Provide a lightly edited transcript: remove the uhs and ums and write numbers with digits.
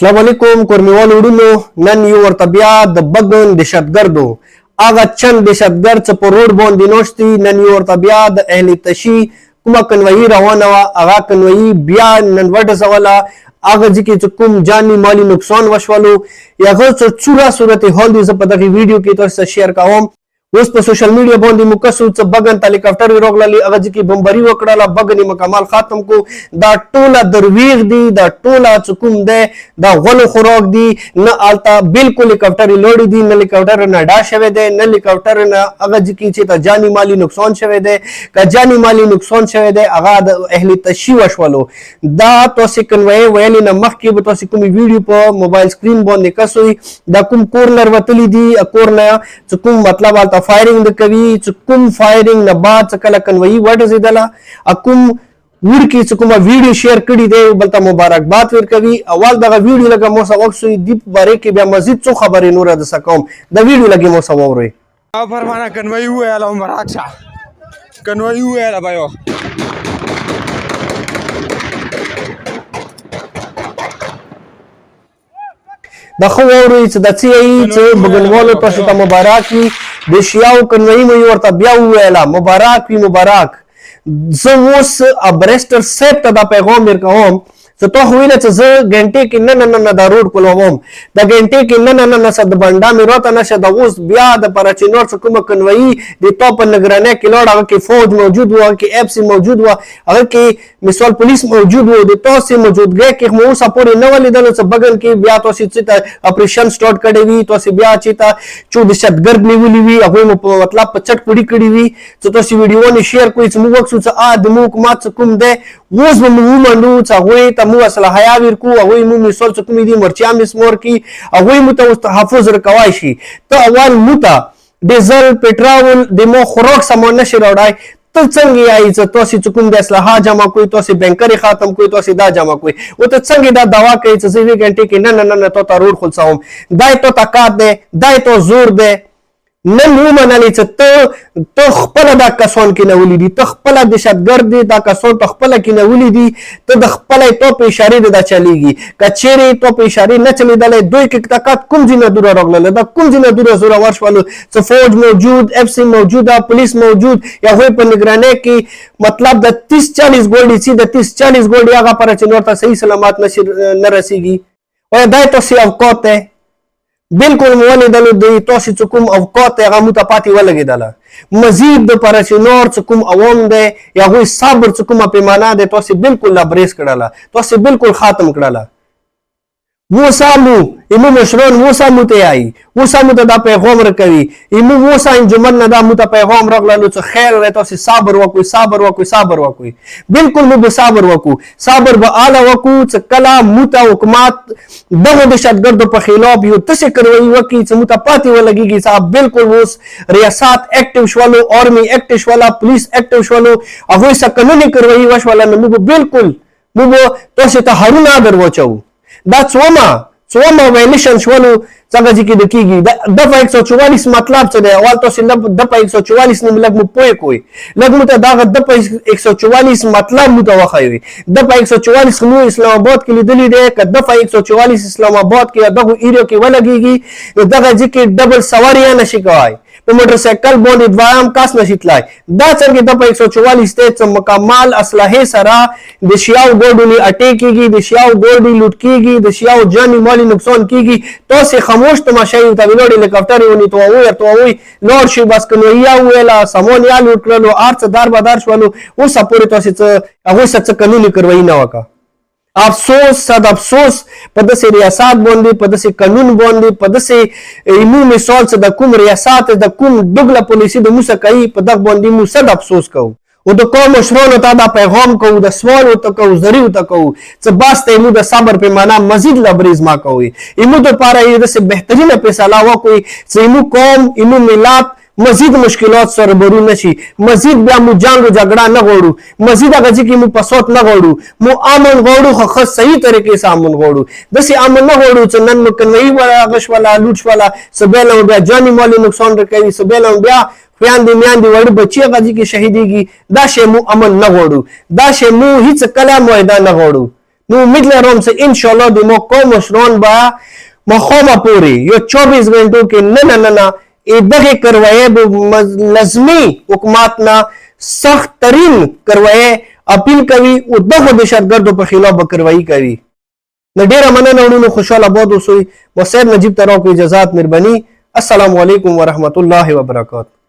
السلام علیکم کورمیوال وړونو نن یو ورته بیا د بګن دهشتګردو هغه چند دهشتګرد چې په روډ باندې ناست دي نن یو ورته بیا د اهل تشي کومه کنوایي روانه وه هغه کنوایي بیا نن وډزوله هغه ځای کې چې کوم جاني مالي نقصان وشولو هغه څه څوره صورتحال دي زه په دغې ویډیو کې تاسو سره شیر کوم اوس په سوشل میډیا باندې مو کس څه بګن ته هلیکاپټر راغللې هغه ځای کې بمبري وکړله بګن یې مکمل ختم کو دا ټوله درویغ دي دا ټوله چې کوم دی دا غلو خوراک دي نه هلته بلکل هلیکاپټر یې لوړې دي نه هلیکاپټر نه ډا شوی دی نه هلیکاپټر نه هغه ځای کې چې ته جاني مالي نقصان شوی دی که جاني مالي نقصان شوی دی هغه د اهل تشي وشولو دا تاسې کنوایي ویلې نه مخکې به تاسې کومې ویډیو په موبایل سکرین باندې کس وي دا کوم کورنر وتلی دي کورنر چې کوم مطلب هلته فایرنګ د کوي چې کوم فایرنګ نه بعد چې کله کنوایي وډزېدله کوم وړکي چې کومه ویډیو شیر کړي دی بل ته مبارکباد ورکوي اول دغه ویډیو لږه مو څه وخت سوی دې په باره کې بیا مزید څو خبرې نوره درڅه کوم د ویډیو لږې مو څه واورئ فرمانه کنوایي وویله مبارک شه کنوایي وویله به یو دا خو واورئ چې دا څه یایي چې بګنوالو تاسو ته مبارک وي د شیاو کنوایي مو یې ورته بیا وویله مبارک وي مبارک زه اوس ابرسټر صاحب ته دا پیغام درکوم چې تا خو ویله چې زه ګنټې کې نه نه دا روډ کولوم د ګنټې کې نه نه څه د بنډا مې راته نشه د اوس بیا د پراچینور څه کومه کنوایي د تا په نګرانۍ کې لاړ هغه کې فوج موجود و هغه کې اف سي موجود و هغه کې مثال پولیس موجود و د تاسې موجودګۍ کې مو اوسه پورې نه ولیدلو چې بګن کې بیا تاسې څه ته اپریشن سټارټ کړی وي تاسې بیا چې ته څو دهشتګرد نیولي وي هغوی مو په مطلب په چټ پوډي کړي وي چې تاسې ویډیوونه شیر کوئ چې موږ وکړو چې د مو حکومت څه کوم دی اوس به مو ومنډو چې هغوی ته مو اصلاحیا ورکو هغوی مو مثال څه کومې دي مرچیا مسمور کړي هغوی مو ته اوس تحفظ ورکوی شي ته اول مو ته ډیزل پټرول د مو خوراک سامان نشي راوړی ته څنګه یایي چې تاسې چې کوم د اصلاحات جمع کوئ تاسې بینکرې ختم کوئ تاسې دا جمع کوئ او ته څنګه دا دعوا کوئ چې زه یوې ګنټې کې نه نه نه تا ته روډ خلاصوم دا یې تا طاقت دی دا یې تا زور دی نن ومنلې چې ته خپله دا کسان کینولي دي ته خپله دهشتګرد دي دا کسان ته خپله کینولي دي ته د خپله تو په اشارې د دا چلیږي که چیرې تو په اشارې نه چلیدلی دوی کې طاقت کوم ځای نه دوره راغلله دا کوم ځای نه دوره زورور شولو څه فوج موجود اف سی موجوده پولیس موجود یا هغوی په نګرانۍ کې مطلب د 30-40 ګوډې چې د 30-40 ګوډې هغه پراچینور ته صحیح سلامت نه رسیږي وایه دا یې تاسې اوقات دی بلکل مو ولیدلو د تاسې چې کوم اوقات دی هغه موږ ته پاتې ولګېدله مزید د پراچینور چې کوم عوام دی یا هغوی صبر چې کومه پیمانه دی تاسې بلکل لبریز کړله تاسې بلکل ختم کړله اوس هم مو مشران اوس هم مو ته یایي اوس هم مو ته دا پیغام راکوي مو اوس انجمن نه دا مو ته پیغام راغللو چې خیر دی تاسې صبر وکړئ صبر وکړئ صبر وکړئ بلکل مو به صبر وکړو صبر به هله وکړو چې کله مو ته حکومت دغو دهشتګردو په خلاف یو تشې کروایي وکړي چې مو ته پاتې ولګېږي صاحب بلکل اوس ریاست اکټیو شولو آرمي اکټیو شوله پولیس اکټیو شولو هغوی څه قانوني کروایي وشوله نو موږ به بلکل موږ به تاسې ته هرونه در واچوو دا څومه وایلیشن شولو څنګه چې کېده کېږي دفعه 144 مطلب څه دی اول تاسې دفعه 144 نه لږ مو پوه کوئ لږ مو ته دغه دفعه 144 مطلب مو ته وښیوي دفعه 144 مو اسلام آباد کې لیدلی دی که دفعه 144 اسلام آباد کې دغو ایریو کې ولګېږي نو دغه ځای کې ډبل سواري نشي کوی په موټرسایکل باندې دویم کس نشي تللی دا څنګه دفعه 144 دی چې مکمل اسلحې سره د شیاو ګوډو نه اټې کېږي د شیاو ګوډې لوټ کېږي د شیاو جاني مالي نقصان کېږي تاسې خاموش تماشا یې ورته ویلوړې هلیکاپټر یې ونیو ته وویل ته ووایي لاړ شي بس کنوایي وویله سامان یې لوټ کړلو هر څه دار بدار شولو اوسه پورې تاسې څه هغوی څه قانوني کروایي نه وکړه افسوس صد افسوس په داسې ریاست باندې په داسې قانون باندې په داسې ایمو مثال چې د کوم ریاست د کوم ډوګله پالیسي د موږ کوي په دغه باندې موږ صد افسوس کوو او د قوم مشرانو ته دا پیغام کوو د سوال ورته کوو زری ورته کوو چې بس ته ایمو د صبر پیمانه مزید لبریز ما کوئ ایمو دپاره یې داسې بهترینه فیصله وکړئ چې ایمو قوم ایمو ملت مزید مشکلات سره برون نشي مزید بیا مو جنگ و جګړه نه غواړو مزید هغه ځای کې مو فساد نه غواړو مو امن غواړو خو ښه صحیح طریقې سره امن غواړو داسې امن نه غواړو چې نن مو کنوایي هغه شوله لوټ شوله څه بیا له بیا جاني مالي نقصان رکوي څه بیا له بیا خویندې میندې وړ بچي هغه ځای کې شهیدېږي دا شی مو امن نه غواړو دا شی مو هېڅ کله معاهده نه غواړو نو امید لرم چې ان شاء الله د مو قوم مشران به مخامه پورې یو 24 غنټو کې نه دغه کروایه به لازمي حکومت نه سخت ترین کروایه اپیل کوي او دغه دهشتګردو په خلاف به کروایي کوي. نو ډیره مننه ورونو، خوشاله باد اوسئ. مو سید نجیب تراو کو اجازهات مهرباني. السلام علیکم ورحمت الله وبرکاته.